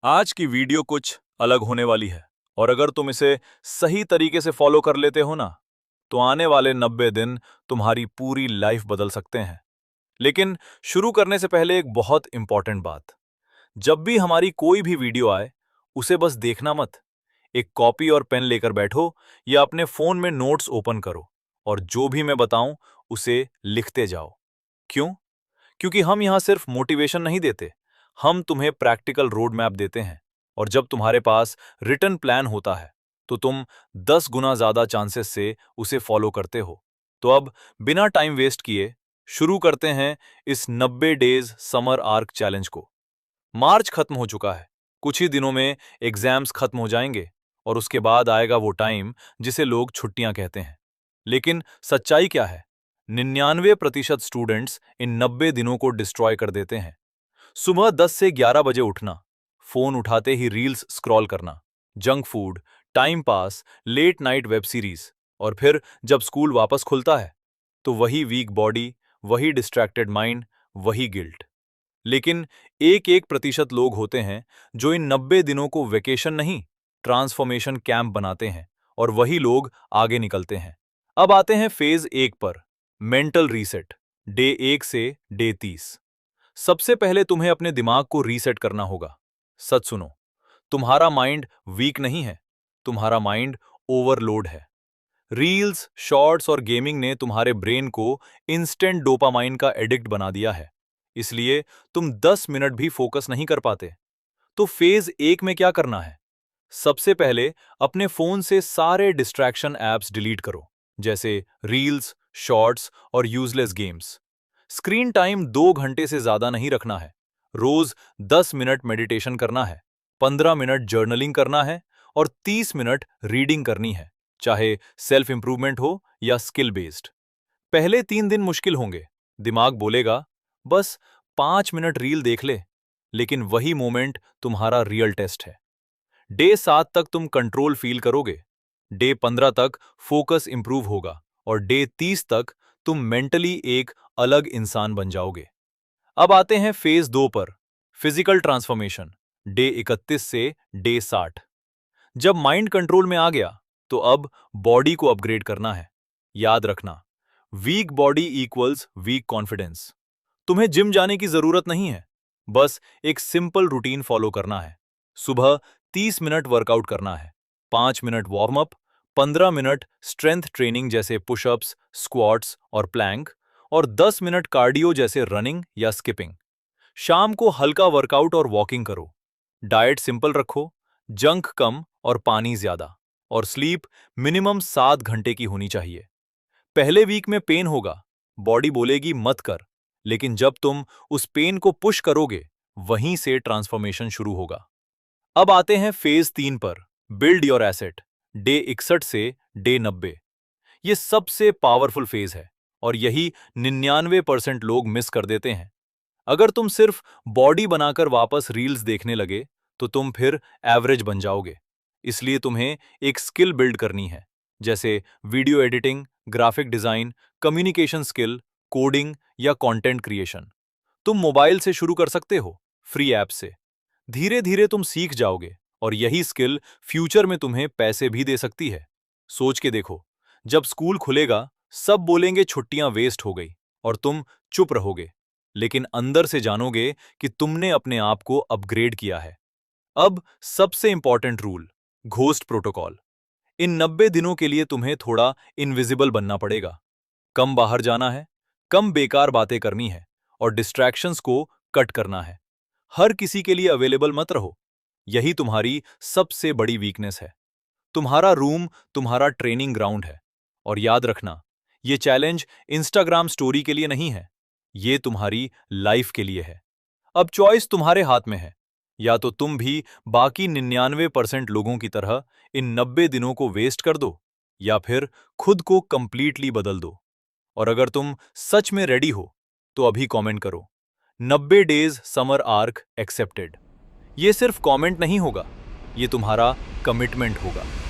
आज की वीडियो कुछ अलग होने वाली है और अगर तुम इसे सही तरीके से फॉलो कर लेते हो ना, तो आने वाले 90 दिन तुम्हारी पूरी लाइफ बदल सकते हैं। लेकिन शुरू करने से पहले एक बहुत इंपॉर्टेंट बात। जब भी हमारी कोई भी वीडियो आए, उसे बस देखना मत। एक कॉपी और पेन लेकर बैठो या अपने फोन में नोट्स ओपन करो और जो भी मैं बताऊं, उसे लिखते जाओ। क्यों? क्योंकि हम यहां सिर्फ मोटिवेशन नहीं देते, हम तुम्हें प्रैक्टिकल रोड मैप देते हैं। और जब तुम्हारे पास रिटन प्लान होता है, तो तुम 10 गुना ज्यादा चांसेस से उसे फॉलो करते हो। तो अब बिना टाइम वेस्ट किए शुरू करते हैं इस 90 डेज समर आर्क चैलेंज को। मार्च खत्म हो चुका है, कुछ ही दिनों में एग्जाम्स खत्म हो जाएंगे और उसके बाद आएगा वो टाइम जिसे लोग छुट्टियां कहते हैं। लेकिन सच्चाई क्या है? 99% स्टूडेंट्स इन 90 दिनों को डिस्ट्रॉय कर देते हैं। सुबह 10 से 11 बजे उठना, फोन उठाते ही रील्स स्क्रॉल करना, junk food, time pass, late night web series, और फिर जब स्कूल वापस खुलता है तो वही वीक बॉडी, वही डिस्ट्रैक्टेड माइंड, वही गिल्ट। लेकिन एक एक प्रतिशत लोग होते हैं जो इन 90 दिनों को वेकेशन नहीं, ट्रांसफॉर्मेशन कैंप बनाते हैं, और वही लोग आगे निकलते हैं। अब आते हैं फेज 1 पर, मेंटल रीसेट, डे 1 से डे 30। सबसे पहले तुम्हें अपने दिमाग को रीसेट करना होगा। सच सुनो, तुम्हारा माइंड वीक नहीं है, तुम्हारा माइंड ओवरलोड है। रील्स, शॉर्ट्स और गेमिंग ने तुम्हारे ब्रेन को इंस्टेंट डोपामाइन का एडिक्ट बना दिया है, इसलिए तुम 10 मिनट भी फोकस नहीं कर पाते। तो फेज 1 में क्या करना है? सबसे पहले अपने फोन से सारे डिस्ट्रैक्शन ऐप्स डिलीट करो, जैसे रील्स, शॉर्ट्स और यूजलेस गेम्स। स्क्रीन टाइम 2 घंटे से ज्यादा नहीं रखना है। रोज 10 मिनट मेडिटेशन करना है, 15 मिनट जर्नलिंग करना है और 30 मिनट रीडिंग करनी है, चाहे सेल्फ इंप्रूवमेंट हो या स्किल बेस्ड। पहले 3 दिन मुश्किल होंगे, दिमाग बोलेगा बस 5 मिनट रील देख ले, लेकिन वही मोमेंट तुम्हारा रियल टेस्ट है। डे 7 तक तुम कंट्रोल फील करोगे, डे 15 तक फोकस इंप्रूव होगा और डे 30 तक तुम मेंटली एक अलग इंसान बन जाओगे। अब आते हैं फेज 2 पर, फिजिकल ट्रांसफॉर्मेशन, डे 31 से डे 60। जब माइंड कंट्रोल में आ गया, तो अब बॉडी को अपग्रेड करना है। याद रखना, weak body equals weak confidence. तुम्हें जिम जाने की जरूरत नहीं है, बस एक सिंपल रूटीन फॉलो करना है। सुबह 30 मिनट वर्कआउट करना है, 5 minute warm up, 15 minute strength training जैसे पुशअप्स, स्क्वाट्स और प्लैंक, और 10 मिनट कार्डियो जैसे रनिंग या स्किपिंग। शाम को हल्का वर्कआउट और वॉकिंग करो। डाइट सिंपल रखो, जंक कम और पानी ज्यादा, और स्लीप मिनिमम 7 घंटे की होनी चाहिए। पहले वीक में पेन होगा, बॉडी बोलेगी मत कर, लेकिन जब तुम उस पेन को पुश करोगे, वहीं से ट्रांसफॉर्मेशन शुरू होगा। अब आते हैं फेज 3 पर, बिल्ड योर एसेट, डे 61 से डे 90। ये सबसे पावरफुल फेज है और यही 99% लोग मिस कर देते हैं। अगर तुम सिर्फ बॉडी बनाकर वापस रील्स देखने लगे, तो तुम फिर एवरेज बन जाओगे। इसलिए तुम्हें एक स्किल बिल्ड करनी है, जैसे video editing, graphic design, communication skill, coding या कंटेंट क्रिएशन। तुम मोबाइल से शुरू कर सकते हो, फ्री ऐप से। धीरे धीरे तुम सीख जाओगे और यही स्किल फ्यूचर में तुम्हें पैसे भी दे सकती है। सोच के देखो, जब स्कूल खुलेगा, सब बोलेंगे छुट्टियां वेस्ट हो गई और तुम चुप रहोगे, लेकिन अंदर से जानोगे कि तुमने अपने आप को अपग्रेड किया है। अब सबसे इंपॉर्टेंट रूल, घोस्ट प्रोटोकॉल। इन 90 दिनों के लिए तुम्हें थोड़ा इनविजिबल बनना पड़ेगा। कम बाहर जाना है, कम बेकार बातें करनी है और डिस्ट्रैक्शंस को कट करना है। हर किसी के लिए अवेलेबल मत रहो, यही तुम्हारी सबसे बड़ी वीकनेस है। तुम्हारा रूम तुम्हारा ट्रेनिंग ग्राउंड है। और याद रखना, ये चैलेंज इंस्टाग्राम स्टोरी के लिए नहीं है, ये तुम्हारी लाइफ के लिए है। अब चॉइस तुम्हारे हाथ में है, या तो तुम भी बाकी 99% लोगों की तरह इन 90 दिनों को वेस्ट कर दो, या फिर खुद को कंप्लीटली बदल दो। और अगर तुम सच में रेडी हो, तो अभी कमेंट करो, 90 डेज समर आर्क एक्सेप्टेड। ये सिर्फ कमेंट नहीं होगा, ये तुम्हारा कमिटमेंट होगा।